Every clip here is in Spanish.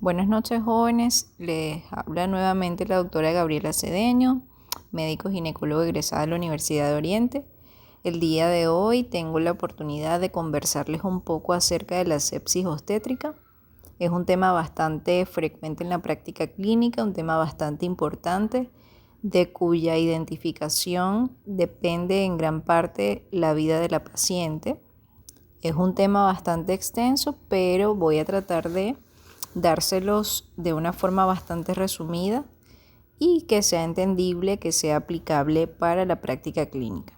Buenas noches, jóvenes. Les habla nuevamente la doctora Gabriela Cedeño, médico ginecólogo egresada de la Universidad de Oriente. El día de hoy tengo la oportunidad de conversarles un poco acerca de la sepsis obstétrica. Es un tema bastante frecuente en la práctica clínica, un tema bastante importante, de cuya identificación depende en gran parte la vida de la paciente. Es un tema bastante extenso, pero voy a tratar de dárselos de una forma bastante resumida y que sea entendible, que sea aplicable para la práctica clínica.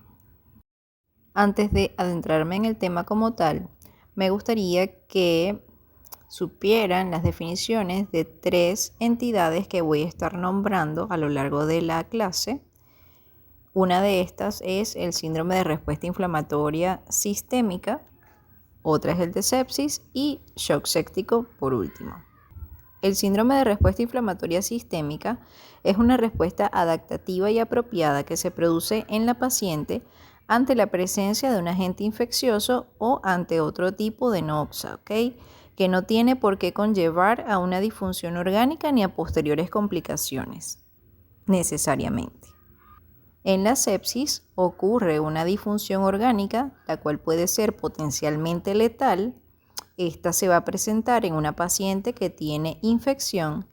Antes de adentrarme en el tema como tal, me gustaría que supieran las definiciones de 3 entidades que voy a estar nombrando a lo largo de la clase. Una de estas es el síndrome de respuesta inflamatoria sistémica, otra es el de sepsis y shock séptico por último. El síndrome de respuesta inflamatoria sistémica es una respuesta adaptativa y apropiada que se produce en la paciente ante la presencia de un agente infeccioso o ante otro tipo de noxa, que no tiene por qué conllevar a una disfunción orgánica ni a posteriores complicaciones, necesariamente. En la sepsis ocurre una disfunción orgánica, la cual puede ser potencialmente letal. Esta se va a presentar en una paciente que tiene infección.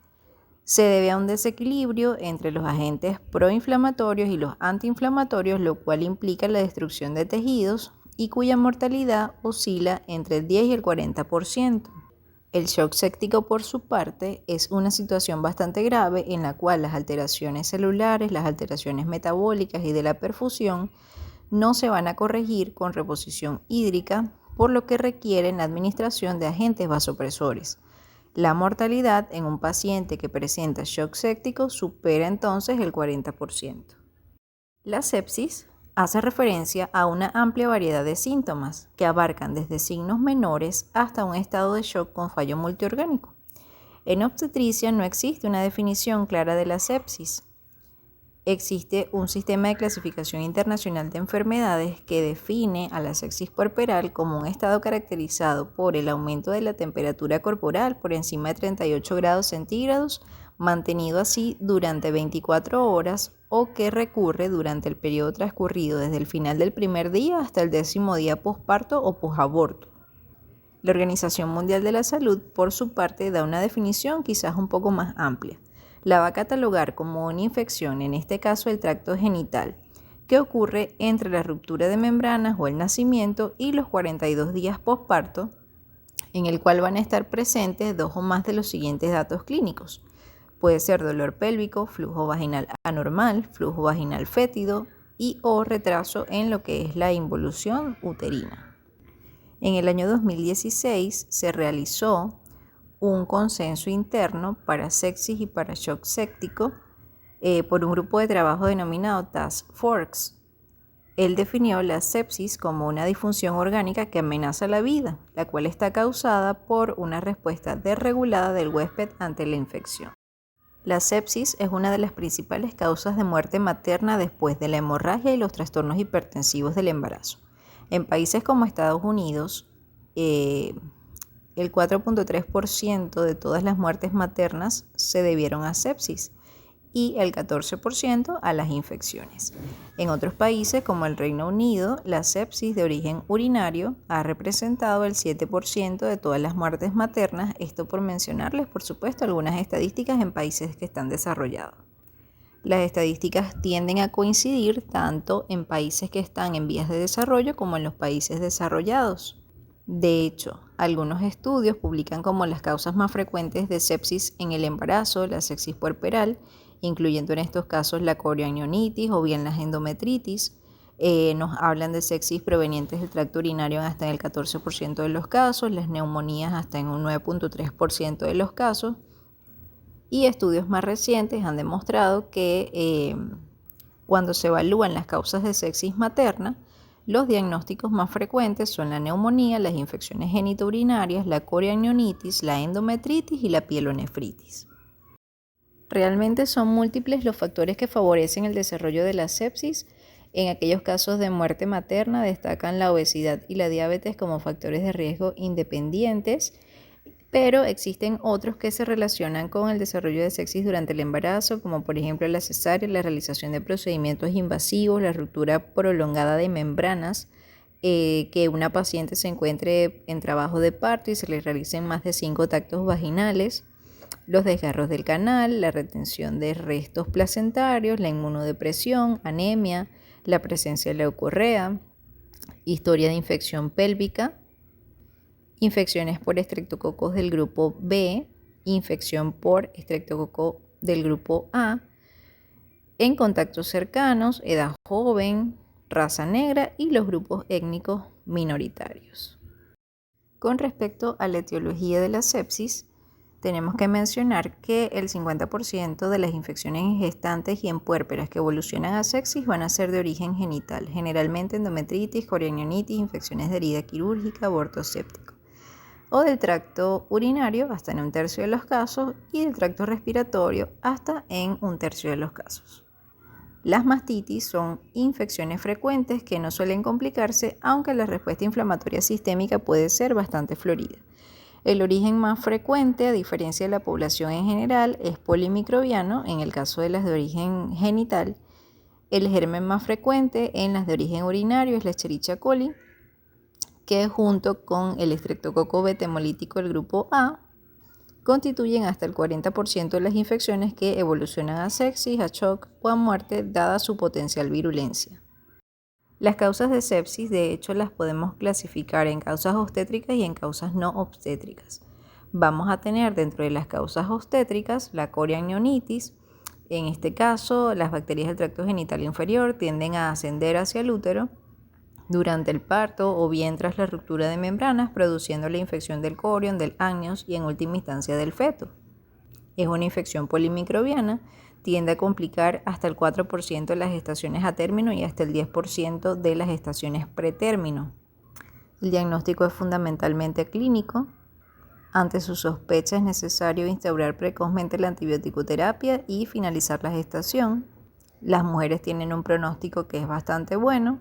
Se debe a un desequilibrio entre los agentes proinflamatorios y los antiinflamatorios, lo cual implica la destrucción de tejidos y cuya mortalidad oscila entre el 10 y el 40%. El shock séptico, por su parte, es una situación bastante grave en la cual las alteraciones celulares, las alteraciones metabólicas y de la perfusión no se van a corregir con reposición hídrica, por lo que requieren la administración de agentes vasopresores. La mortalidad en un paciente que presenta shock séptico supera entonces el 40%. La sepsis hace referencia a una amplia variedad de síntomas que abarcan desde signos menores hasta un estado de shock con fallo multiorgánico. En obstetricia no existe una definición clara de la sepsis. Existe un sistema de clasificación internacional de enfermedades que define a la sepsis puerperal como un estado caracterizado por el aumento de la temperatura corporal por encima de 38 grados centígrados, mantenido así durante 24 horas o que recurre durante el periodo transcurrido desde el final del primer día hasta el 10º día posparto o posaborto. La Organización Mundial de la Salud, por su parte, da una definición quizás un poco más amplia. La va a catalogar como una infección, en este caso el tracto genital, que ocurre entre la ruptura de membranas o el nacimiento y los 42 días posparto, en el cual van a estar presentes 2 o más de los siguientes datos clínicos. Puede ser dolor pélvico, flujo vaginal anormal, flujo vaginal fétido y o retraso en lo que es la involución uterina. En el año 2016 se realizó un consenso interno para sepsis y para shock séptico por un grupo de trabajo denominado Task Force. Él definió la sepsis como una disfunción orgánica que amenaza la vida, la cual está causada por una respuesta desregulada del huésped ante la infección. La sepsis es una de las principales causas de muerte materna después de la hemorragia y los trastornos hipertensivos del embarazo. En países como Estados Unidos, el 4.3% de todas las muertes maternas se debieron a sepsis y el 14% a las infecciones. En otros países como el Reino Unido, la sepsis de origen urinario ha representado el 7% de todas las muertes maternas, esto por mencionarles, por supuesto, algunas estadísticas en países que están desarrollados. Las estadísticas tienden a coincidir tanto en países que están en vías de desarrollo como en los países desarrollados. De hecho, algunos estudios publican como las causas más frecuentes de sepsis en el embarazo, la sepsis puerperal, incluyendo en estos casos la corionionitis o bien las endometritis. Nos hablan de sepsis provenientes del tracto urinario hasta en el 14% de los casos, las neumonías hasta en un 9.3% de los casos. Y estudios más recientes han demostrado que cuando se evalúan las causas de sepsis materna, los diagnósticos más frecuentes son la neumonía, las infecciones genitourinarias, la corionionitis, la endometritis y la pielonefritis. Realmente son múltiples los factores que favorecen el desarrollo de la sepsis. En aquellos casos de muerte materna destacan la obesidad y la diabetes como factores de riesgo independientes. pero existen otros que se relacionan con el desarrollo de sepsis durante el embarazo, como por ejemplo la cesárea, la realización de procedimientos invasivos, la ruptura prolongada de membranas, que una paciente se encuentre en trabajo de parto y se le realicen más de 5 tactos vaginales, los desgarros del canal, la retención de restos placentarios, la inmunodepresión, anemia, la presencia de leucorrea, historia de infección pélvica, infecciones por estreptococos del grupo B, infección por estreptococo del grupo A, en contactos cercanos, edad joven, raza negra y los grupos étnicos minoritarios. Con respecto a la etiología de la sepsis, tenemos que mencionar que el 50% de las infecciones en gestantes y en puérperas que evolucionan a sepsis van a ser de origen genital, generalmente endometritis, corionionitis, infecciones de herida quirúrgica, aborto séptico, o del tracto urinario hasta en 1/3 de los casos y del tracto respiratorio hasta en 1/3 de los casos. Las mastitis son infecciones frecuentes que no suelen complicarse, aunque la respuesta inflamatoria sistémica puede ser bastante florida. El origen más frecuente, a diferencia de la población en general, es polimicrobiano en el caso de las de origen genital. El germen más frecuente en las de origen urinario es la Escherichia coli, que junto con el estreptococo beta hemolítico del grupo A constituyen hasta el 40% de las infecciones que evolucionan a sepsis, a shock o a muerte, dada su potencial virulencia. Las causas de sepsis, de hecho, las podemos clasificar en causas obstétricas y en causas no obstétricas. Vamos a tener dentro de las causas obstétricas la coriamnionitis. En este caso, las bacterias del tracto genital inferior tienden a ascender hacia el útero durante el parto o bien tras la ruptura de membranas, produciendo la infección del corion, del amnios y en última instancia del feto. Es una infección polimicrobiana, tiende a complicar hasta el 4% de las gestaciones a término y hasta el 10% de las gestaciones pretérmino. El diagnóstico es fundamentalmente clínico. Ante su sospecha es necesario instaurar precozmente la antibioticoterapia y finalizar la gestación. Las mujeres tienen un pronóstico que es bastante bueno,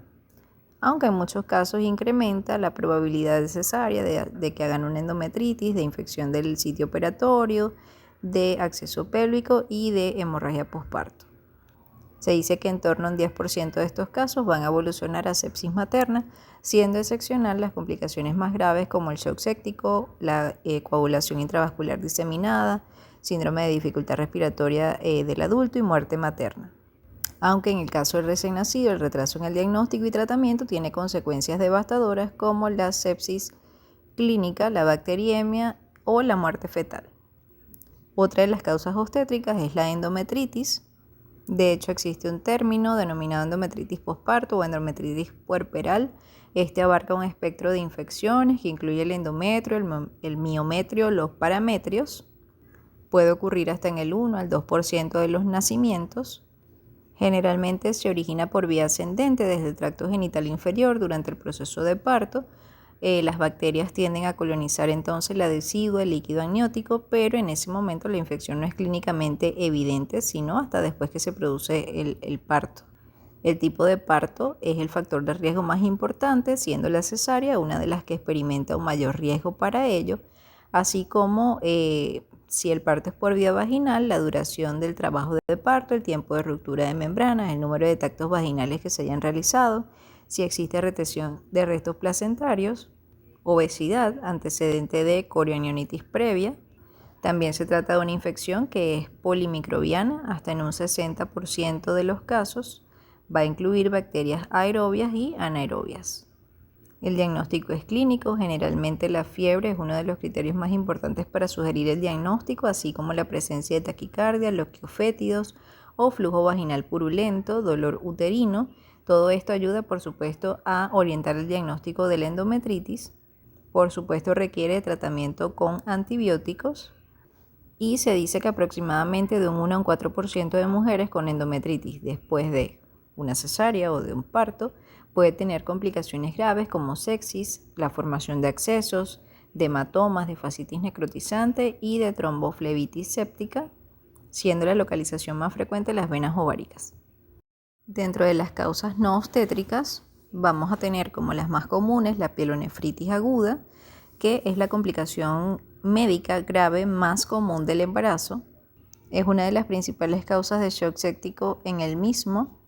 aunque en muchos casos incrementa la probabilidad de cesárea, de que hagan una endometritis, de infección del sitio operatorio, de acceso pélvico y de hemorragia posparto. Se dice que en torno a un 10% de estos casos van a evolucionar a sepsis materna, siendo excepcional las complicaciones más graves como el shock séptico, la coagulación intravascular diseminada, síndrome de dificultad respiratoria del adulto y muerte materna. Aunque en el caso del recién nacido, el retraso en el diagnóstico y tratamiento tiene consecuencias devastadoras como la sepsis clínica, la bacteriemia o la muerte fetal. Otra de las causas obstétricas es la endometritis. De hecho, existe un término denominado endometritis posparto o endometritis puerperal. Este abarca un espectro de infecciones que incluye el endometrio, el miometrio, los parametrios. Puede ocurrir hasta en el 1 al 2% de los nacimientos. Generalmente se origina por vía ascendente desde el tracto genital inferior durante el proceso de parto. Las bacterias tienden a colonizar entonces la decidua, el líquido amniótico, pero en ese momento la infección no es clínicamente evidente, sino hasta después que se produce el parto. El tipo de parto es el factor de riesgo más importante, siendo la cesárea una de las que experimenta un mayor riesgo para ello, así como si el parto es por vía vaginal, la duración del trabajo de parto, el tiempo de ruptura de membranas, el número de tactos vaginales que se hayan realizado, si existe retención de restos placentarios, obesidad, antecedente de corionionitis previa. También se trata de una infección que es polimicrobiana, hasta en un 60% de los casos. Va a incluir bacterias aerobias y anaerobias. El diagnóstico es clínico, generalmente la fiebre es uno de los criterios más importantes para sugerir el diagnóstico, así como la presencia de taquicardia, loquios fétidos o flujo vaginal purulento, dolor uterino. Todo esto ayuda, por supuesto, a orientar el diagnóstico de la endometritis. Por supuesto, requiere de tratamiento con antibióticos y se dice que aproximadamente de un 1 a un 4% de mujeres con endometritis después de una cesárea o de un parto puede tener complicaciones graves como sepsis, la formación de abscesos, de hematomas, de fascitis necrotizante y de tromboflebitis séptica, siendo la localización más frecuente las venas ováricas. Dentro de las causas no obstétricas vamos a tener como las más comunes la pielonefritis aguda, que es la complicación médica grave más común del embarazo. Es una de las principales causas de shock séptico en el mismo.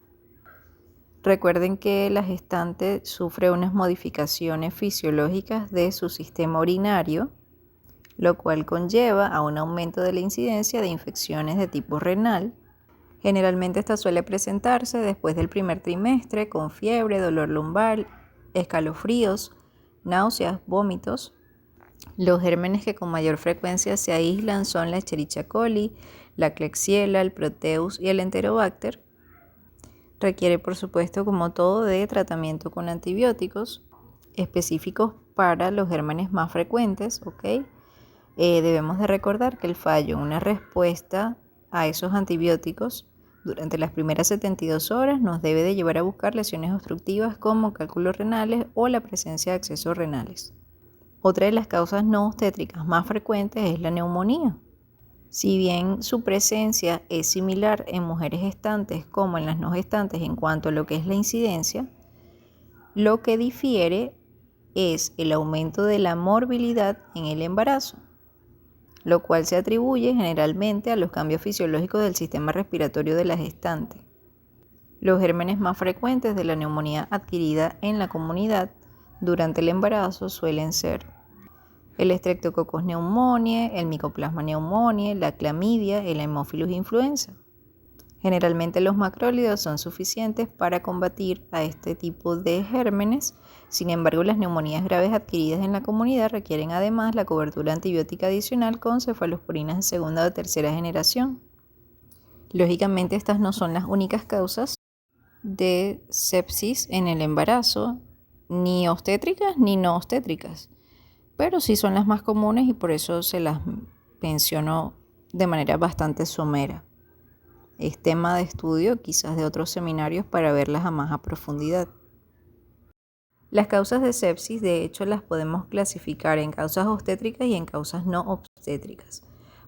Recuerden que la gestante sufre unas modificaciones fisiológicas de su sistema urinario, lo cual conlleva a un aumento de la incidencia de infecciones de tipo renal. Generalmente esta suele presentarse después del primer trimestre con fiebre, dolor lumbar, escalofríos, náuseas, vómitos. Los gérmenes que con mayor frecuencia se aíslan son la Escherichia coli, la Klebsiella, el Proteus y el Enterobacter. Requiere, por supuesto, como todo, de tratamiento con antibióticos específicos para los gérmenes más frecuentes, ¿ok? Debemos de recordar que el fallo en una respuesta a esos antibióticos durante las primeras 72 horas nos debe de llevar a buscar lesiones obstructivas como cálculos renales o la presencia de accesos renales. Otra de las causas no obstétricas más frecuentes es la neumonía. Si bien su presencia es similar en mujeres gestantes como en las no gestantes en cuanto a lo que es la incidencia, lo que difiere es el aumento de la morbilidad en el embarazo, lo cual se atribuye generalmente a los cambios fisiológicos del sistema respiratorio de la gestante. Los gérmenes más frecuentes de la neumonía adquirida en la comunidad durante el embarazo suelen ser el Streptococcus pneumoniae, el Mycoplasma pneumoniae, la clamidia, el Haemophilus influenza. Generalmente los macrólidos son suficientes para combatir a este tipo de gérmenes. Sin embargo, las neumonías graves adquiridas en la comunidad requieren además la cobertura antibiótica adicional con cefalosporinas de segunda o tercera generación. Lógicamente, estas no son las únicas causas de sepsis en el embarazo, ni obstétricas ni no obstétricas, pero sí son las más comunes y por eso se las menciono de manera bastante somera. Es tema de estudio quizás de otros seminarios para verlas a más a profundidad. Las causas de sepsis de hecho las podemos clasificar en causas obstétricas y en causas no obstétricas.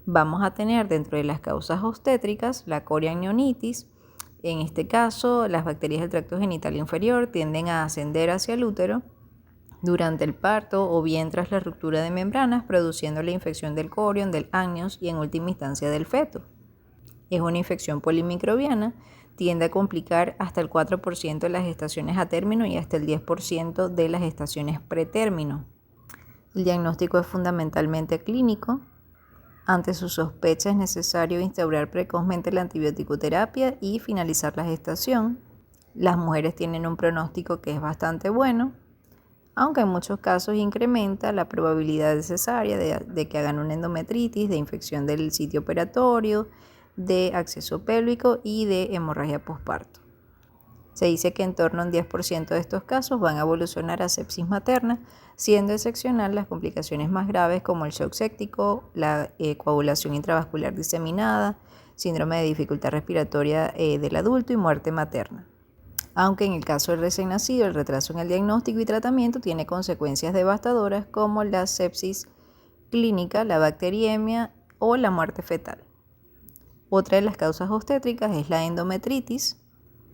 Vamos a tener dentro de las causas obstétricas la coriamnionitis. En este caso, las bacterias del tracto genital inferior tienden a ascender hacia el útero durante el parto o bien tras la ruptura de membranas, produciendo la infección del corion, del amnios y en última instancia del feto. Es una infección polimicrobiana, tiende a complicar hasta el 4% de las gestaciones a término y hasta el 10% de las gestaciones pretérmino. El diagnóstico es fundamentalmente clínico. Ante su sospecha es necesario instaurar precozmente la antibioticoterapia y finalizar la gestación. Las mujeres tienen un pronóstico que es bastante bueno, aunque en muchos casos incrementa la probabilidad de cesárea, de que hagan una endometritis, de infección del sitio operatorio, de acceso pélvico y de hemorragia posparto. Se dice que en torno a un 10% de estos casos van a evolucionar a sepsis materna, siendo excepcional las complicaciones más graves como el shock séptico, la coagulación intravascular diseminada, síndrome de dificultad respiratoria del adulto y muerte materna. Aunque en el caso del recién nacido, el retraso en el diagnóstico y tratamiento tiene consecuencias devastadoras como la sepsis clínica, la bacteriemia o la muerte fetal. Otra de las causas obstétricas es la endometritis.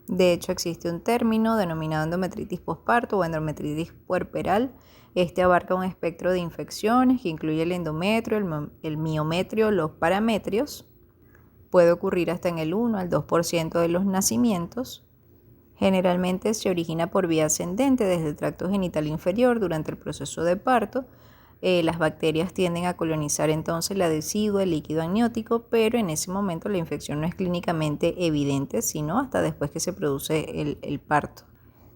De hecho, existe un término denominado endometritis posparto o endometritis puerperal. Este abarca un espectro de infecciones que incluye el endometrio, el miometrio, los parametrios. Puede ocurrir hasta en el 1 al 2% de los nacimientos. Generalmente se origina por vía ascendente desde el tracto genital inferior durante el proceso de parto. Las bacterias tienden a colonizar entonces la decidua, el líquido amniótico, pero en ese momento la infección no es clínicamente evidente, sino hasta después que se produce el parto.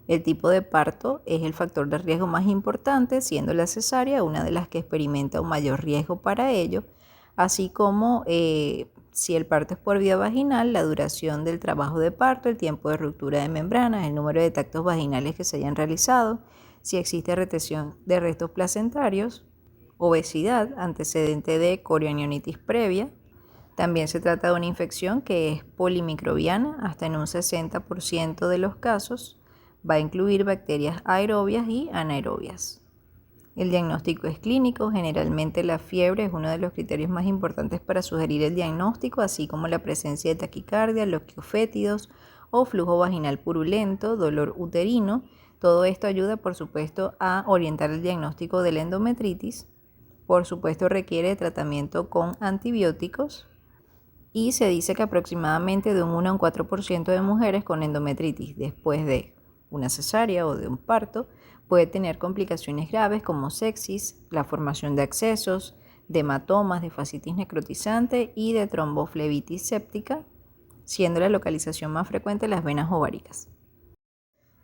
El tipo de parto es el factor de riesgo más importante, siendo la cesárea una de las que experimenta un mayor riesgo para ello, así como si el parto es por vía vaginal, la duración del trabajo de parto, el tiempo de ruptura de membranas, el número de tactos vaginales que se hayan realizado, si existe retención de restos placentarios, obesidad, antecedente de coriamnionitis previa. También se trata de una infección que es polimicrobiana, hasta en un 60% de los casos. Va a incluir bacterias aerobias y anaerobias. El diagnóstico es clínico, generalmente la fiebre es uno de los criterios más importantes para sugerir el diagnóstico, así como la presencia de taquicardia, loquios fétidos o flujo vaginal purulento, dolor uterino. Todo esto ayuda, por supuesto, a orientar el diagnóstico de la endometritis. Por supuesto, requiere de tratamiento con antibióticos y se dice que aproximadamente de un 1 a un 4% de mujeres con endometritis después de una cesárea o de un parto puede tener complicaciones graves como sepsis, la formación de abscesos, de hematomas, de fascitis necrotizante y de tromboflebitis séptica, siendo la localización más frecuente las venas ováricas.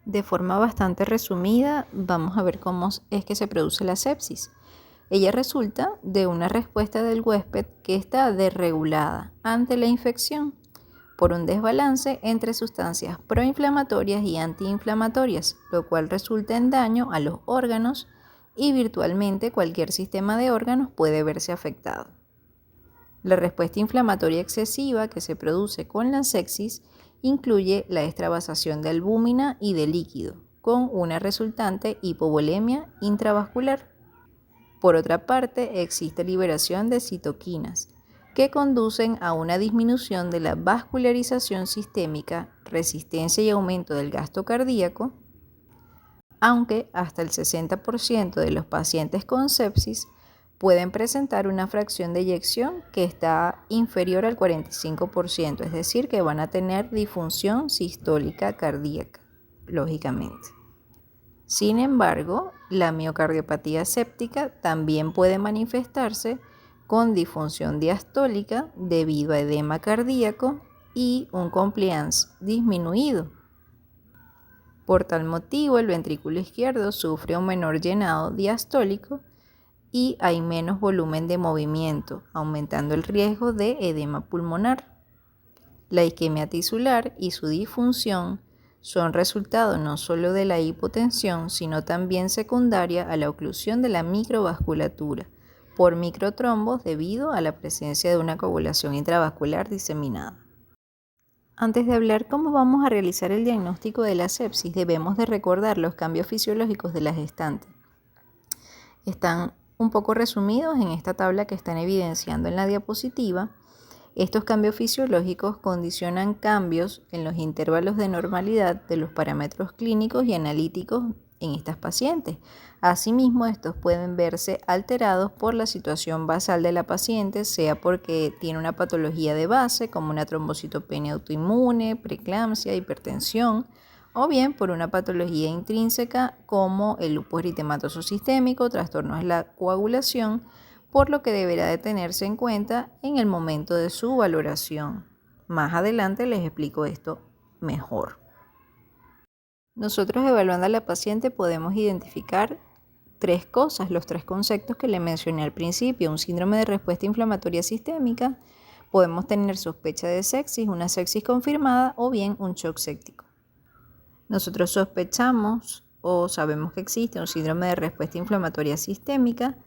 De forma bastante resumida, vamos a ver cómo es que se produce la sepsis. Ella resulta de una respuesta del huésped que está desregulada ante la infección por un desbalance entre sustancias proinflamatorias y antiinflamatorias, lo cual resulta en daño a los órganos y virtualmente cualquier sistema de órganos puede verse afectado. La respuesta inflamatoria excesiva que se produce con la sepsis incluye la extravasación de albúmina y de líquido, con una resultante hipovolemia intravascular. Por otra parte, existe liberación de citoquinas, que conducen a una disminución de la vascularización sistémica, resistencia y aumento del gasto cardíaco, aunque hasta el 60% de los pacientes con sepsis pueden presentar una fracción de eyección que está inferior al 45%, es decir, que van a tener disfunción sistólica cardíaca, lógicamente. Sin embargo, la miocardiopatía séptica también puede manifestarse con disfunción diastólica debido a edema cardíaco y un compliance disminuido. Por tal motivo, el ventrículo izquierdo sufre un menor llenado diastólico y hay menos volumen de movimiento, aumentando el riesgo de edema pulmonar. La isquemia tisular y su disfunción son resultado no solo de la hipotensión, sino también secundaria a la oclusión de la microvasculatura por microtrombos debido a la presencia de una coagulación intravascular diseminada. Antes de hablar cómo vamos a realizar el diagnóstico de la sepsis, debemos de recordar los cambios fisiológicos de la gestante. Están un poco resumidos en esta tabla que están evidenciando en la diapositiva. Estos cambios fisiológicos condicionan cambios en los intervalos de normalidad de los parámetros clínicos y analíticos en estas pacientes. Asimismo, estos pueden verse alterados por la situación basal de la paciente, sea porque tiene una patología de base como una trombocitopenia autoinmune, preeclampsia, hipertensión, o bien por una patología intrínseca como el lupus eritematoso sistémico, trastornos de la coagulación, por lo que deberá de tenerse en cuenta en el momento de su valoración. Más adelante les explico esto mejor. Nosotros evaluando a la paciente podemos identificar tres cosas, los tres conceptos que le mencioné al principio: un síndrome de respuesta inflamatoria sistémica, podemos tener sospecha de sepsis, una sepsis confirmada o bien un shock séptico. Nosotros sospechamos o sabemos que existe un síndrome de respuesta inflamatoria sistémica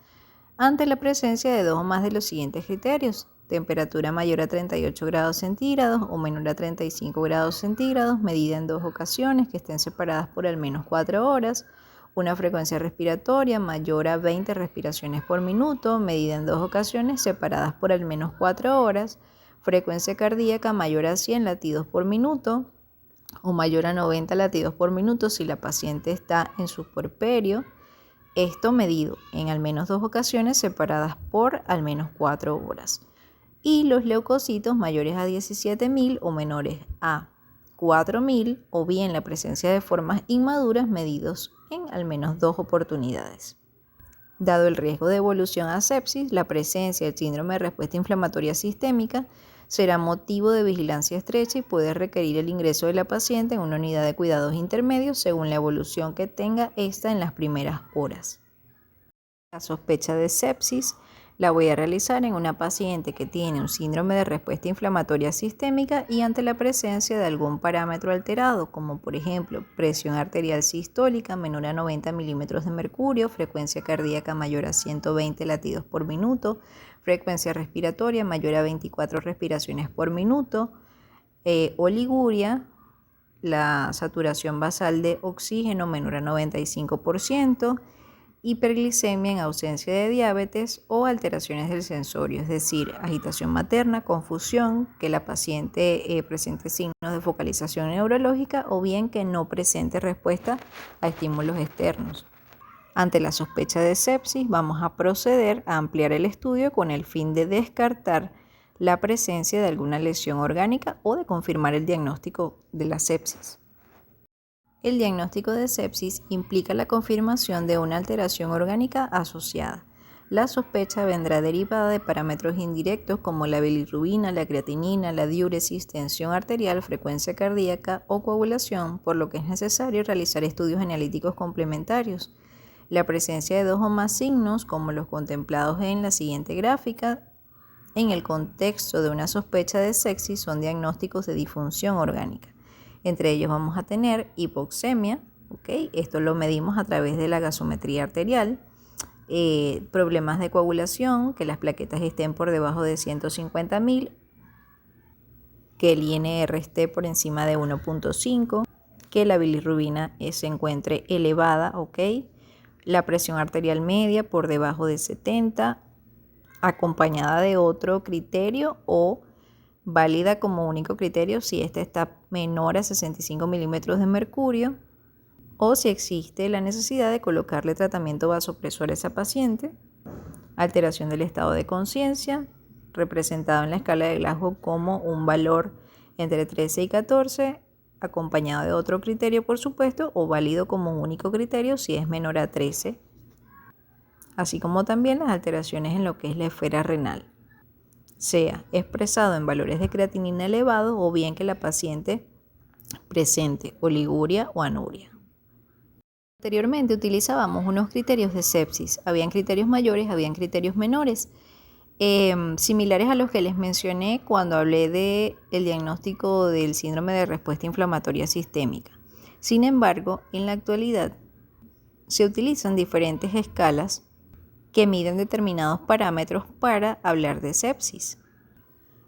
ante la presencia de dos o más de los siguientes criterios: temperatura mayor a 38 grados centígrados o menor a 35 grados centígrados, medida en 2 ocasiones que estén separadas por al menos 4 horas, una frecuencia respiratoria mayor a 20 respiraciones por minuto, medida en 2 ocasiones separadas por al menos 4 horas, frecuencia cardíaca mayor a 100 latidos por minuto o mayor a 90 latidos por minuto si la paciente está en su puerperio. Esto medido en al menos 2 ocasiones separadas por al menos 4 horas. Y los leucocitos mayores a 17.000 o menores a 4.000 o bien la presencia de formas inmaduras medidos en al menos 2 oportunidades. Dado el riesgo de evolución a sepsis, la presencia del síndrome de respuesta inflamatoria sistémica será motivo de vigilancia estrecha y puede requerir el ingreso de la paciente en una unidad de cuidados intermedios según la evolución que tenga esta en las primeras horas. La sospecha de sepsis la voy a realizar en una paciente que tiene un síndrome de respuesta inflamatoria sistémica y ante la presencia de algún parámetro alterado, como por ejemplo presión arterial sistólica menor a 90 milímetros de mercurio, frecuencia cardíaca mayor a 120 latidos por minuto, frecuencia respiratoria mayor a 24 respiraciones por minuto, oliguria, la saturación basal de oxígeno menor a 95%, hiperglicemia en ausencia de diabetes o alteraciones del sensorio, es decir, agitación materna, confusión, que la paciente presente signos de focalización neurológica o bien que no presente respuesta a estímulos externos. Ante la sospecha de sepsis, vamos a proceder a ampliar el estudio con el fin de descartar la presencia de alguna lesión orgánica o de confirmar el diagnóstico de la sepsis. El diagnóstico de sepsis implica la confirmación de una alteración orgánica asociada. La sospecha vendrá derivada de parámetros indirectos como la bilirrubina, la creatinina, la diuresis, tensión arterial, frecuencia cardíaca o coagulación, por lo que es necesario realizar estudios analíticos complementarios. La presencia de 2 o más signos, como los contemplados en la siguiente gráfica, en el contexto de una sospecha de sepsis son diagnósticos de disfunción orgánica. Entre ellos vamos a tener hipoxemia, esto lo medimos a través de la gasometría arterial, problemas de coagulación, que las plaquetas estén por debajo de 150.000, que el INR esté por encima de 1.5, que la bilirrubina se encuentre elevada, la presión arterial media por debajo de 70, acompañada de otro criterio o válida como único criterio si ésta está menor a 65 milímetros de mercurio o si existe la necesidad de colocarle tratamiento vasopresor a esa paciente. Alteración del estado de conciencia, representado en la escala de Glasgow como un valor entre 13 y 14, acompañado de otro criterio, por supuesto, o válido como único criterio si es menor a 13, así como también las alteraciones en lo que es la esfera renal, sea expresado en valores de creatinina elevados o bien que la paciente presente oliguria o anuria. Anteriormente utilizábamos unos criterios de sepsis, habían criterios mayores, habían criterios menores, similares a los que les mencioné cuando hablé del diagnóstico del síndrome de respuesta inflamatoria sistémica. Sin embargo, en la actualidad se utilizan diferentes escalas que miden determinados parámetros para hablar de sepsis.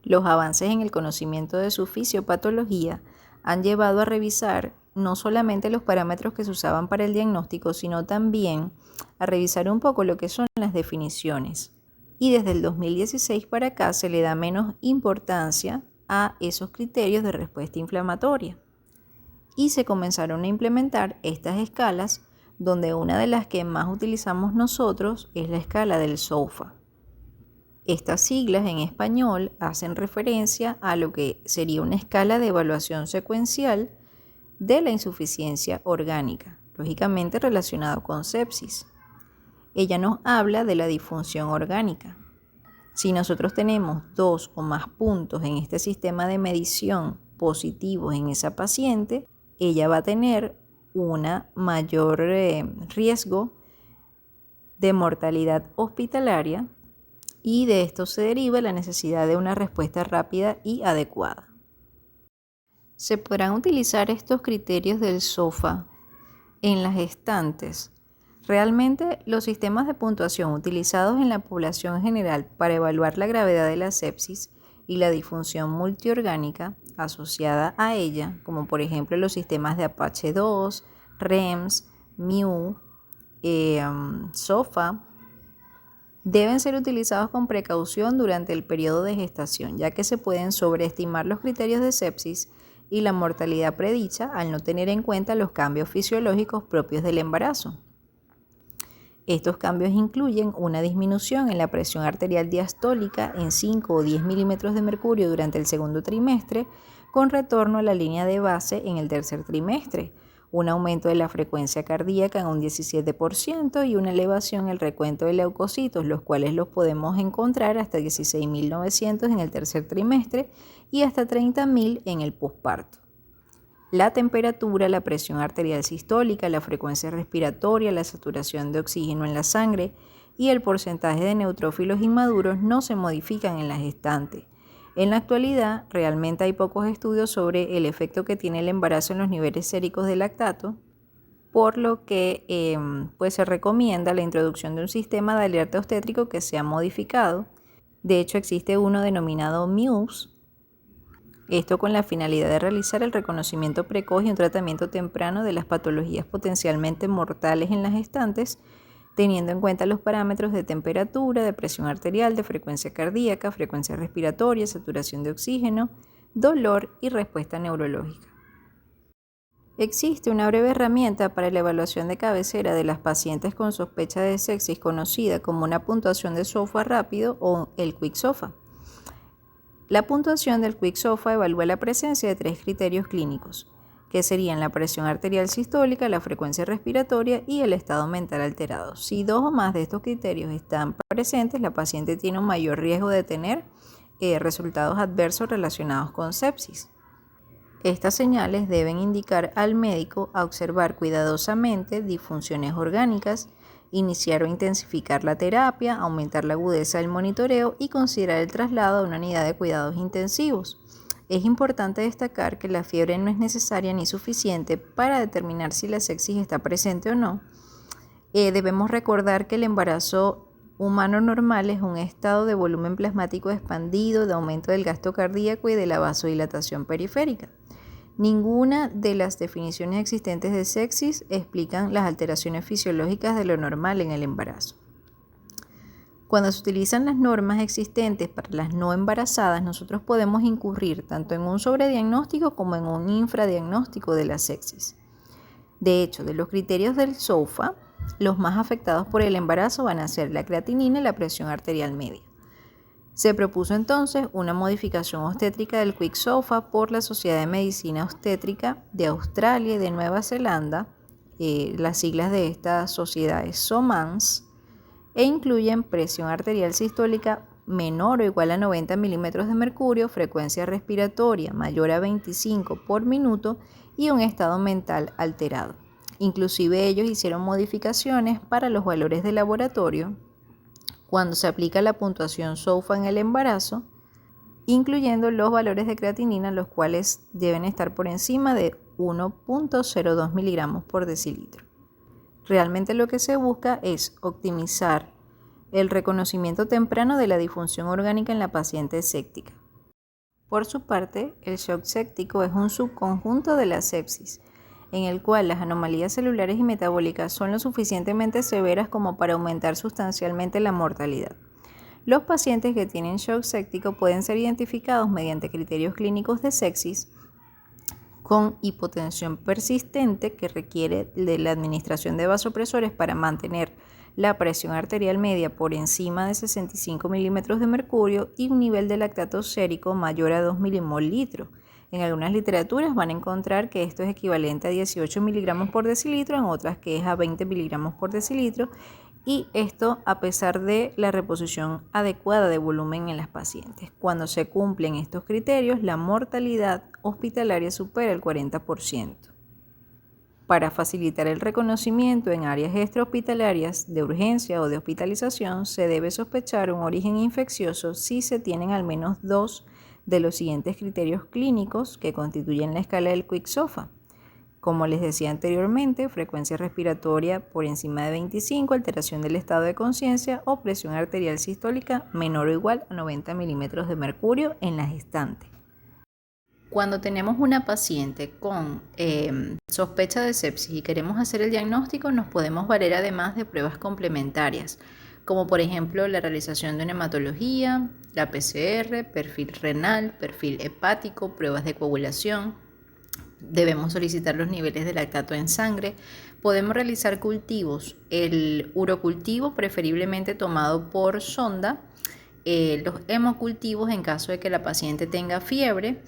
Los avances en el conocimiento de su fisiopatología han llevado a revisar no solamente los parámetros que se usaban para el diagnóstico, sino también a revisar un poco lo que son las definiciones. Y desde el 2016 para acá se le da menos importancia a esos criterios de respuesta inflamatoria. Y se comenzaron a implementar estas escalas, donde una de las que más utilizamos nosotros es la escala del SOFA. Estas siglas en español hacen referencia a lo que sería una escala de evaluación secuencial de la insuficiencia orgánica, lógicamente relacionado con sepsis. Ella nos habla de la disfunción orgánica. Si nosotros tenemos 2 o más puntos en este sistema de medición positivos en esa paciente, ella va a tener un mayor riesgo de mortalidad hospitalaria y de esto se deriva la necesidad de una respuesta rápida y adecuada. Se podrán utilizar estos criterios del SOFA en las gestantes. Realmente los sistemas de puntuación utilizados en la población general para evaluar la gravedad de la sepsis y la disfunción multiorgánica asociada a ella, como por ejemplo los sistemas de Apache 2, REMS, MIU, SOFA, deben ser utilizados con precaución durante el periodo de gestación, ya que se pueden sobreestimar los criterios de sepsis y la mortalidad predicha al no tener en cuenta los cambios fisiológicos propios del embarazo. Estos cambios incluyen una disminución en la presión arterial diastólica en 5 o 10 milímetros de mercurio durante el segundo trimestre, con retorno a la línea de base en el tercer trimestre, un aumento de la frecuencia cardíaca en un 17% y una elevación en el recuento de leucocitos, los cuales los podemos encontrar hasta 16.900 en el tercer trimestre y hasta 30.000 en el posparto. La temperatura, la presión arterial sistólica, la frecuencia respiratoria, la saturación de oxígeno en la sangre y el porcentaje de neutrófilos inmaduros no se modifican en la gestante. En la actualidad, realmente hay pocos estudios sobre el efecto que tiene el embarazo en los niveles séricos de lactato, por lo que se recomienda la introducción de un sistema de alerta obstétrico que sea modificado. De hecho, existe uno denominado MIUS, esto con la finalidad de realizar el reconocimiento precoz y un tratamiento temprano de las patologías potencialmente mortales en las gestantes, teniendo en cuenta los parámetros de temperatura, de presión arterial, de frecuencia cardíaca, frecuencia respiratoria, saturación de oxígeno, dolor y respuesta neurológica. Existe una breve herramienta para la evaluación de cabecera de las pacientes con sospecha de sepsis conocida como una puntuación de SOFA rápido o el Quick SOFA. La puntuación del Quick SOFA evalúa la presencia de 3 criterios clínicos, que serían la presión arterial sistólica, la frecuencia respiratoria y el estado mental alterado. Si 2 o más de estos criterios están presentes, la paciente tiene un mayor riesgo de tener resultados adversos relacionados con sepsis. Estas señales deben indicar al médico a observar cuidadosamente disfunciones orgánicas, iniciar o intensificar la terapia, aumentar la agudeza del monitoreo y considerar el traslado a una unidad de cuidados intensivos. Es importante destacar que la fiebre no es necesaria ni suficiente para determinar si la sepsis está presente o no. Debemos recordar que el embarazo humano normal es un estado de volumen plasmático expandido, de aumento del gasto cardíaco y de la vasodilatación periférica. Ninguna de las definiciones existentes de sepsis explican las alteraciones fisiológicas de lo normal en el embarazo. Cuando se utilizan las normas existentes para las no embarazadas, nosotros podemos incurrir tanto en un sobrediagnóstico como en un infradiagnóstico de la sepsis. De hecho, de los criterios del SOFA, los más afectados por el embarazo van a ser la creatinina y la presión arterial media. Se propuso entonces una modificación obstétrica del Quick SOFA por la Sociedad de Medicina Obstétrica de Australia y de Nueva Zelanda. Las siglas de esta sociedad es SOMANS, e incluyen presión arterial sistólica menor o igual a 90 milímetros de mercurio, frecuencia respiratoria mayor a 25 por minuto y un estado mental alterado. Inclusive ellos hicieron modificaciones para los valores de laboratorio cuando se aplica la puntuación SOFA en el embarazo, incluyendo los valores de creatinina, los cuales deben estar por encima de 1.02 miligramos por decilitro. Realmente lo que se busca es optimizar el reconocimiento temprano de la disfunción orgánica en la paciente séptica. Por su parte, el shock séptico es un subconjunto de la sepsis, en el cual las anomalías celulares y metabólicas son lo suficientemente severas como para aumentar sustancialmente la mortalidad. Los pacientes que tienen shock séptico pueden ser identificados mediante criterios clínicos de sepsis con hipotensión persistente que requiere de la administración de vasopresores para mantener la presión arterial media por encima de 65 milímetros de mercurio y un nivel de lactato sérico mayor a 2 milimol litro. En algunas literaturas van a encontrar que esto es equivalente a 18 miligramos por decilitro, en otras que es a 20 miligramos por decilitro, y esto a pesar de la reposición adecuada de volumen en las pacientes. Cuando se cumplen estos criterios, la mortalidad hospitalaria supera el 40%. Para facilitar el reconocimiento en áreas extrahospitalarias de urgencia o de hospitalización, se debe sospechar un origen infeccioso si se tienen al menos 2 de los siguientes criterios clínicos que constituyen la escala del Quick SOFA. Como les decía anteriormente, frecuencia respiratoria por encima de 25, alteración del estado de conciencia o presión arterial sistólica menor o igual a 90 milímetros de mercurio en la gestante. Cuando tenemos una paciente con sospecha de sepsis y queremos hacer el diagnóstico, nos podemos valer además de pruebas complementarias, como por ejemplo la realización de una hematología, la PCR, perfil renal, perfil hepático, pruebas de coagulación. Debemos solicitar los niveles de lactato en sangre. Podemos realizar cultivos, el urocultivo preferiblemente tomado por sonda, los hemocultivos en caso de que la paciente tenga fiebre.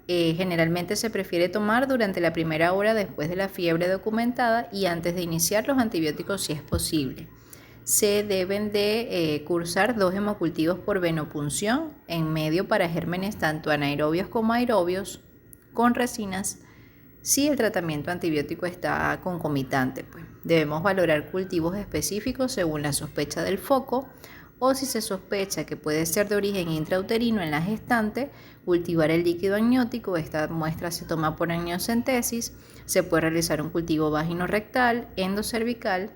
Generalmente se prefiere tomar durante la primera hora después de la fiebre documentada y antes de iniciar los antibióticos si es posible. Se deben de cursar 2 hemocultivos por venopunción en medio para gérmenes tanto anaerobios como aerobios con resinas si el tratamiento antibiótico está concomitante. Debemos valorar cultivos específicos según la sospecha del foco o si se sospecha que puede ser de origen intrauterino en la gestante, cultivar el líquido amniótico. Esta muestra se toma por amniocentesis. Se puede realizar un cultivo vagino-rectal, endocervical,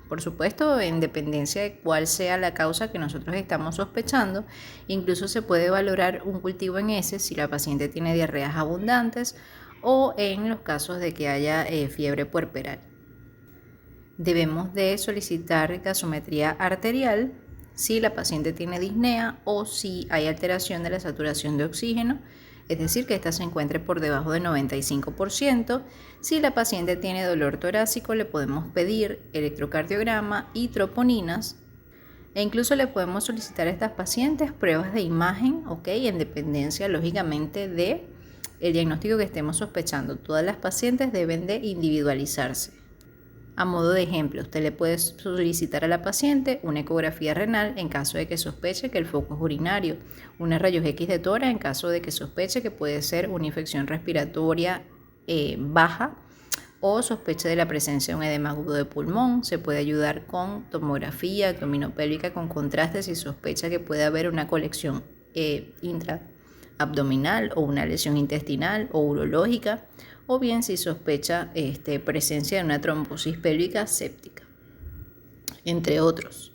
por supuesto en dependencia de cuál sea la causa que nosotros estamos sospechando. Incluso se puede valorar un cultivo en heces si la paciente tiene diarreas abundantes o en los casos de que haya fiebre puerperal. Debemos de solicitar gasometría arterial si la paciente tiene disnea o si hay alteración de la saturación de oxígeno es decir, que ésta se encuentre por debajo del 95%. Si la paciente tiene dolor torácico, le podemos pedir electrocardiograma y troponinas, e incluso le podemos solicitar a estas pacientes pruebas de imagen, en dependencia, lógicamente, de el diagnóstico que estemos sospechando. Todas las pacientes deben de individualizarse. A modo de ejemplo, usted le puede solicitar a la paciente una ecografía renal en caso de que sospeche que el foco es urinario, una rayos X de tórax en caso de que sospeche que puede ser una infección respiratoria baja o sospeche de la presencia de un edema agudo de pulmón. Se puede ayudar con tomografía abdominopélvica con contraste si sospecha que puede haber una colección intraabdominal o una lesión intestinal o urológica, o bien si sospecha presencia de una trombosis pélvica séptica, entre otros.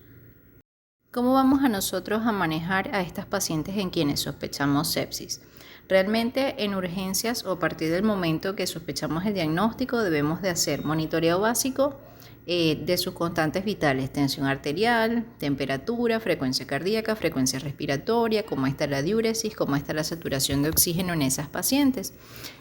¿Cómo vamos a nosotros a manejar a estas pacientes en quienes sospechamos sepsis? Realmente en urgencias o a partir del momento que sospechamos el diagnóstico debemos de hacer monitoreo básico de sus constantes vitales: tensión arterial, temperatura, frecuencia cardíaca, frecuencia respiratoria, cómo está la diuresis, cómo está la saturación de oxígeno en esas pacientes.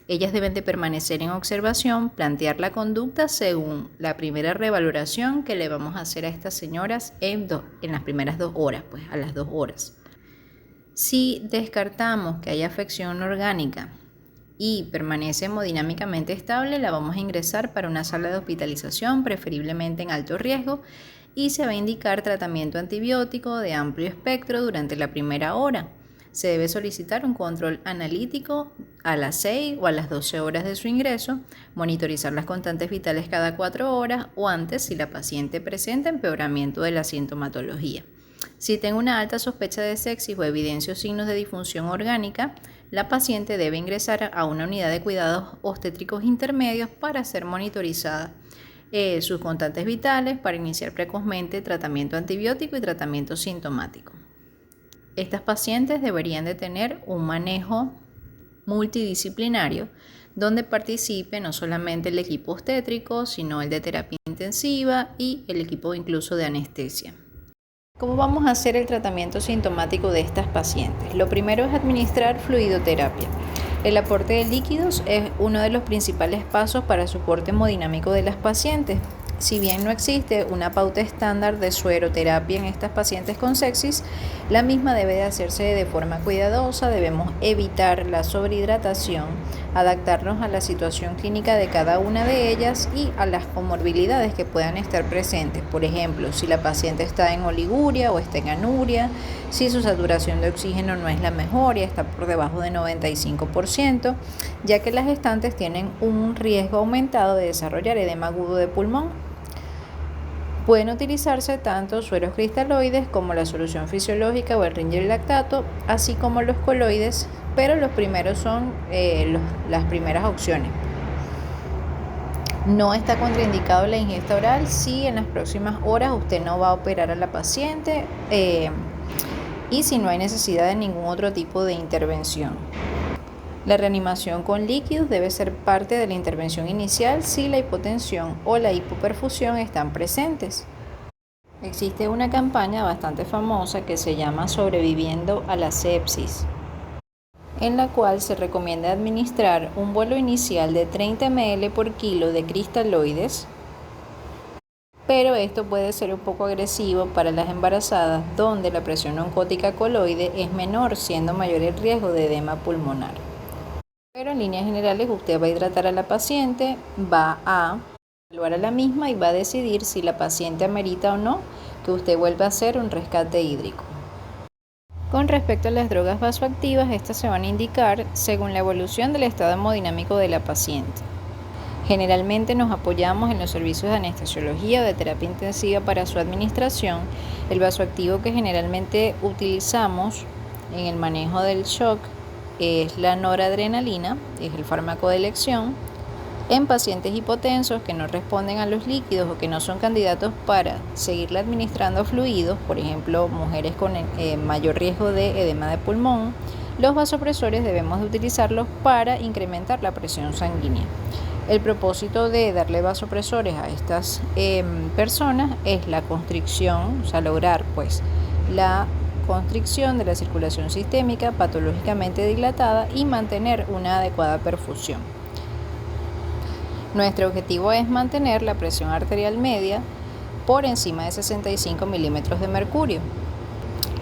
Ellas deben de permanecer en observación, plantear la conducta según la primera revaloración que le vamos a hacer a estas señoras en las primeras 2 horas, pues a las 2 horas. Si descartamos que haya afección orgánica y permanece hemodinámicamente estable, la vamos a ingresar para una sala de hospitalización, preferiblemente en alto riesgo, y se va a indicar tratamiento antibiótico de amplio espectro durante la primera hora. Se debe solicitar un control analítico a las 6 o a las 12 horas de su ingreso, monitorizar las constantes vitales cada 4 horas o antes si la paciente presenta empeoramiento de la sintomatología. Si tengo una alta sospecha de sepsis o evidencio signos de disfunción orgánica, la paciente debe ingresar a una unidad de cuidados obstétricos intermedios para ser monitorizada sus constantes vitales, para iniciar precozmente tratamiento antibiótico y tratamiento sintomático. Estas pacientes deberían de tener un manejo multidisciplinario donde participe no solamente el equipo obstétrico, sino el de terapia intensiva y el equipo incluso de anestesia. ¿Cómo vamos a hacer el tratamiento sintomático de estas pacientes? Lo primero es administrar fluidoterapia. El aporte de líquidos es uno de los principales pasos para el soporte hemodinámico de las pacientes. Si bien no existe una pauta estándar de sueroterapia en estas pacientes con sepsis, la misma debe de hacerse de forma cuidadosa. Debemos evitar la sobrehidratación, adaptarnos a la situación clínica de cada una de ellas y a las comorbilidades que puedan estar presentes. Por ejemplo, si la paciente está en oliguria o está en anuria, si su saturación de oxígeno no es la mejor y está por debajo de 95%, ya que las gestantes tienen un riesgo aumentado de desarrollar edema agudo de pulmón. Pueden utilizarse tanto sueros cristaloides como la solución fisiológica o el Ringer lactato, así como los coloides, pero los primeros son las primeras opciones. No está contraindicado la ingesta oral si en las próximas horas usted no va a operar a la paciente y si no hay necesidad de ningún otro tipo de intervención. La reanimación con líquidos debe ser parte de la intervención inicial si la hipotensión o la hipoperfusión están presentes. Existe una campaña bastante famosa que se llama Sobreviviendo a la sepsis, en la cual se recomienda administrar un vuelo inicial de 30 ml por kilo de cristaloides, pero esto puede ser un poco agresivo para las embarazadas donde la presión oncótica coloide es menor, siendo mayor el riesgo de edema pulmonar. Pero en líneas generales usted va a hidratar a la paciente, va a evaluar a la misma y va a decidir si la paciente amerita o no que usted vuelva a hacer un rescate hídrico. Con respecto a las drogas vasoactivas, estas se van a indicar según la evolución del estado hemodinámico de la paciente. Generalmente nos apoyamos en los servicios de anestesiología o de terapia intensiva para su administración. El vasoactivo que generalmente utilizamos en el manejo del shock es la noradrenalina, es el fármaco de elección. En pacientes hipotensos que no responden a los líquidos o que no son candidatos para seguirle administrando fluidos, por ejemplo, mujeres con mayor riesgo de edema de pulmón, los vasopresores debemos de utilizarlos para incrementar la presión sanguínea. El propósito de darle vasopresores a estas personas es la constricción, o sea, lograr la constricción de la circulación sistémica patológicamente dilatada y mantener una adecuada perfusión. Nuestro objetivo es mantener la presión arterial media por encima de 65 milímetros de mercurio.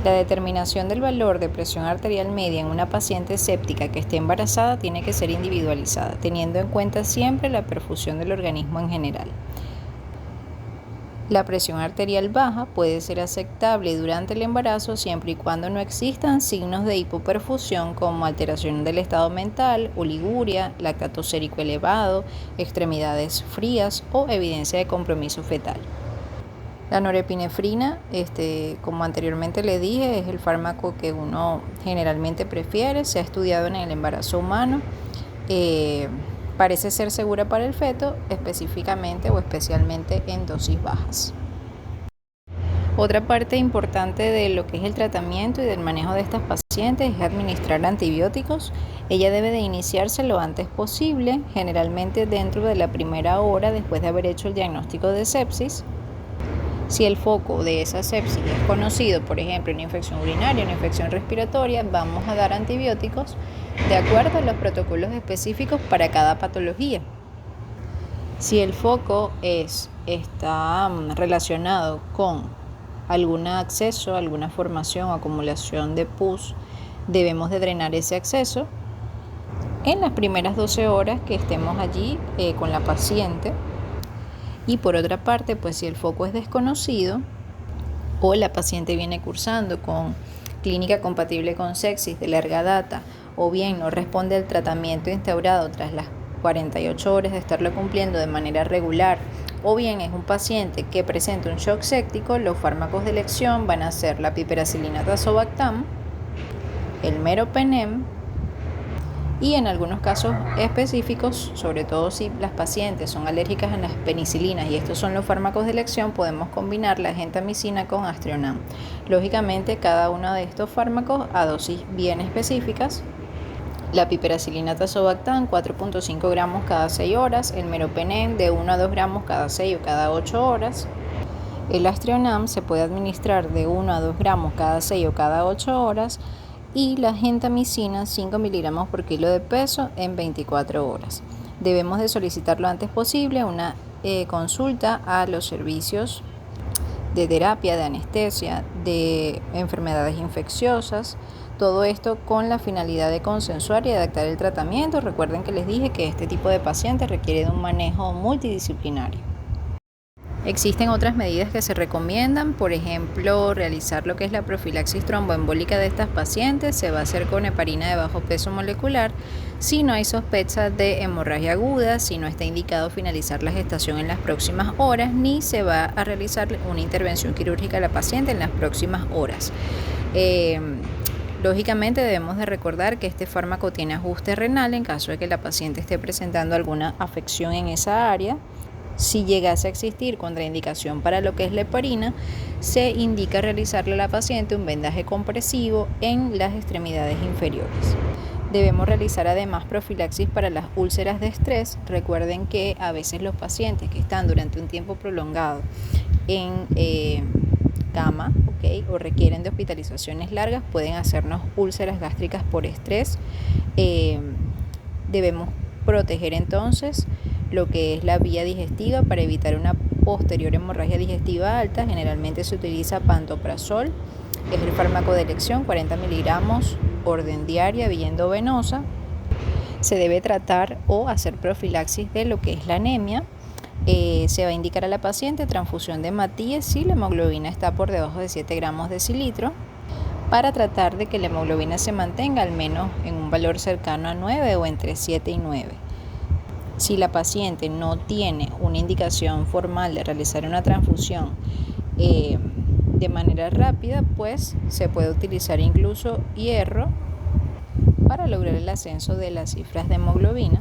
La determinación del valor de presión arterial media en una paciente séptica que esté embarazada tiene que ser individualizada, teniendo en cuenta siempre la perfusión del organismo en general. La presión arterial baja puede ser aceptable durante el embarazo siempre y cuando no existan signos de hipoperfusión como alteración del estado mental, oliguria, lactato sérico elevado, extremidades frías o evidencia de compromiso fetal. La norepinefrina, como anteriormente le dije, es el fármaco que uno generalmente prefiere, se ha estudiado en el embarazo humano. Parece ser segura para el feto, específicamente o especialmente en dosis bajas. Otra parte importante de lo que es el tratamiento y del manejo de estas pacientes es administrar antibióticos. Ella debe de iniciarse lo antes posible, generalmente dentro de la primera hora después de haber hecho el diagnóstico de sepsis. Si el foco de esa sepsis es conocido, por ejemplo, una infección urinaria, una infección respiratoria, vamos a dar antibióticos de acuerdo a los protocolos específicos para cada patología. Si el foco está relacionado con algún acceso, alguna formación o acumulación de pus, debemos de drenar ese acceso en las primeras 12 horas que estemos allí con la paciente. Y por otra parte, pues si el foco es desconocido o la paciente viene cursando con clínica compatible con sepsis de larga data o bien no responde al tratamiento instaurado tras las 48 horas de estarlo cumpliendo de manera regular, o bien es un paciente que presenta un shock séptico, los fármacos de elección van a ser la piperacilina tazobactam, el meropenem, y en algunos casos específicos, sobre todo si las pacientes son alérgicas a las penicilinas y estos son los fármacos de elección, podemos combinar la gentamicina con Aztreonam. Lógicamente, cada uno de estos fármacos a dosis bien específicas. La piperacilina tazobactam 4.5 gramos cada 6 horas, el meropenem de 1 a 2 gramos cada 6 o cada 8 horas. El Aztreonam se puede administrar de 1 a 2 gramos cada 6 o cada 8 horas. Y la gentamicina 5 miligramos por kilo de peso en 24 horas. Debemos de solicitar lo antes posible una consulta a los servicios de terapia, de anestesia, de enfermedades infecciosas, todo esto con la finalidad de consensuar y adaptar el tratamiento. Recuerden que les dije que este tipo de paciente requiere de un manejo multidisciplinario. Existen otras medidas que se recomiendan, por ejemplo, realizar lo que es la profilaxis tromboembólica de estas pacientes. Se va a hacer con heparina de bajo peso molecular si no hay sospecha de hemorragia aguda, si no está indicado finalizar la gestación en las próximas horas, ni se va a realizar una intervención quirúrgica a la paciente en las próximas horas. Lógicamente debemos de recordar que este fármaco tiene ajuste renal en caso de que la paciente esté presentando alguna afección en esa área. Si llegase a existir contraindicación para lo que es la heparina, se indica realizarle a la paciente un vendaje compresivo en las extremidades inferiores. Debemos realizar además profilaxis para las úlceras de estrés. Recuerden que a veces los pacientes que están durante un tiempo prolongado en cama, o requieren de hospitalizaciones largas, pueden hacernos úlceras gástricas por estrés. Debemos proteger entonces lo que es la vía digestiva para evitar una posterior hemorragia digestiva alta. Generalmente se utiliza pantoprazol, es el fármaco de elección, 40 miligramos, orden diaria, vía endovenosa. Se debe tratar o hacer profilaxis de lo que es la anemia. Se va a indicar a la paciente transfusión de hematíes si la hemoglobina está por debajo de 7 gramos decilitro, para tratar de que la hemoglobina se mantenga al menos en un valor cercano a 9 o entre 7 y 9. Si la paciente no tiene una indicación formal de realizar una transfusión de manera rápida, pues se puede utilizar incluso hierro para lograr el ascenso de las cifras de hemoglobina.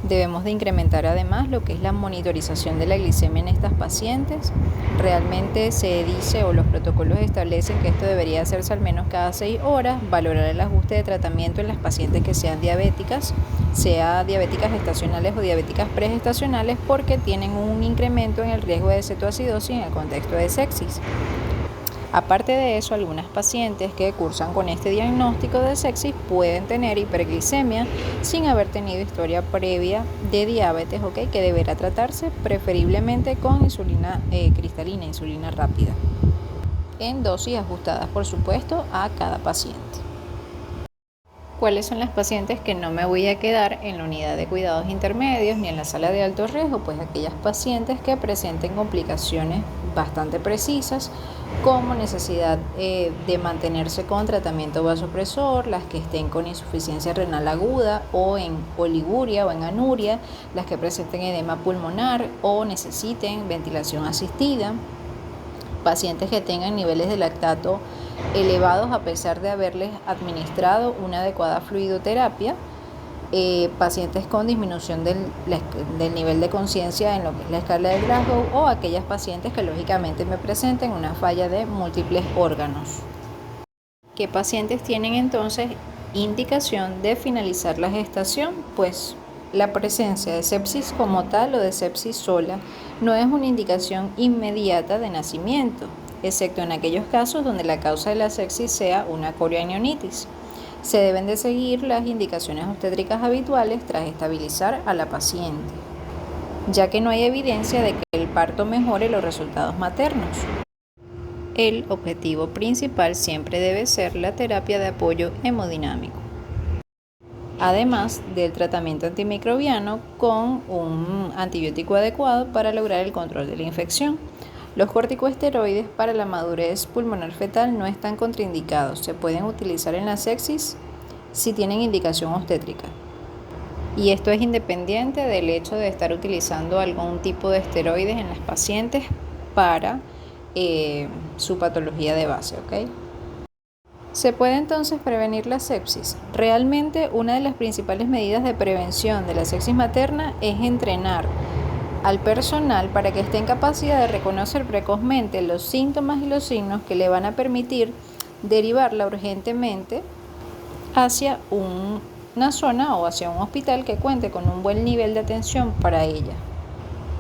Debemos de incrementar además lo que es la monitorización de la glicemia en estas pacientes. Realmente se dice o los protocolos establecen que esto debería hacerse al menos cada 6 horas, valorar el ajuste de tratamiento en las pacientes que sean diabéticas, sea diabéticas gestacionales o diabéticas pregestacionales, porque tienen un incremento en el riesgo de cetoacidosis en el contexto de sepsis. Aparte de eso, algunas pacientes que cursan con este diagnóstico de sepsis pueden tener hiperglicemia sin haber tenido historia previa de diabetes, que deberá tratarse preferiblemente con insulina cristalina, insulina rápida, en dosis ajustadas, por supuesto, a cada paciente. ¿Cuáles son las pacientes que no me voy a quedar en la unidad de cuidados intermedios ni en la sala de alto riesgo? Pues aquellas pacientes que presenten complicaciones bastante precisas, como necesidad de mantenerse con tratamiento vasopresor, las que estén con insuficiencia renal aguda o en oliguria o en anuria, las que presenten edema pulmonar o necesiten ventilación asistida, pacientes que tengan niveles de lactato elevados a pesar de haberles administrado una adecuada fluidoterapia, pacientes con disminución del nivel de conciencia en lo que es la escala de Glasgow, o aquellas pacientes que lógicamente me presenten una falla de múltiples órganos. ¿Qué pacientes tienen entonces indicación de finalizar la gestación? Pues la presencia de sepsis como tal o de sepsis sola no es una indicación inmediata de nacimiento, excepto en aquellos casos donde la causa de la sepsis sea una corianionitis. Se deben de seguir las indicaciones obstétricas habituales tras estabilizar a la paciente, ya que no hay evidencia de que el parto mejore los resultados maternos. El objetivo principal siempre debe ser la terapia de apoyo hemodinámico, además del tratamiento antimicrobiano con un antibiótico adecuado para lograr el control de la infección. Los corticosteroides para la madurez pulmonar fetal no están contraindicados. Se pueden utilizar en la sepsis si tienen indicación obstétrica. Y esto es independiente del hecho de estar utilizando algún tipo de esteroides en las pacientes para su patología de base, ¿Se puede entonces prevenir la sepsis? Realmente una de las principales medidas de prevención de la sepsis materna es entrenar al personal para que esté en capacidad de reconocer precozmente los síntomas y los signos que le van a permitir derivarla urgentemente hacia una zona o hacia un hospital que cuente con un buen nivel de atención para ella,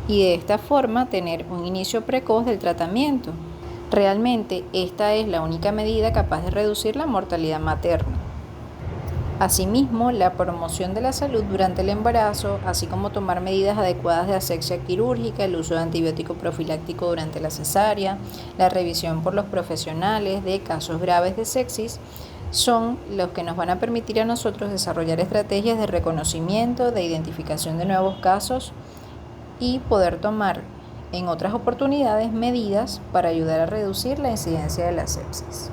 y de esta forma tener un inicio precoz del tratamiento. Realmente esta es la única medida capaz de reducir la mortalidad materna. Asimismo, la promoción de la salud durante el embarazo, así como tomar medidas adecuadas de asepsia quirúrgica, el uso de antibiótico profiláctico durante la cesárea, la revisión por los profesionales de casos graves de sepsis, son los que nos van a permitir a nosotros desarrollar estrategias de reconocimiento, de identificación de nuevos casos y poder tomar en otras oportunidades medidas para ayudar a reducir la incidencia de la sepsis.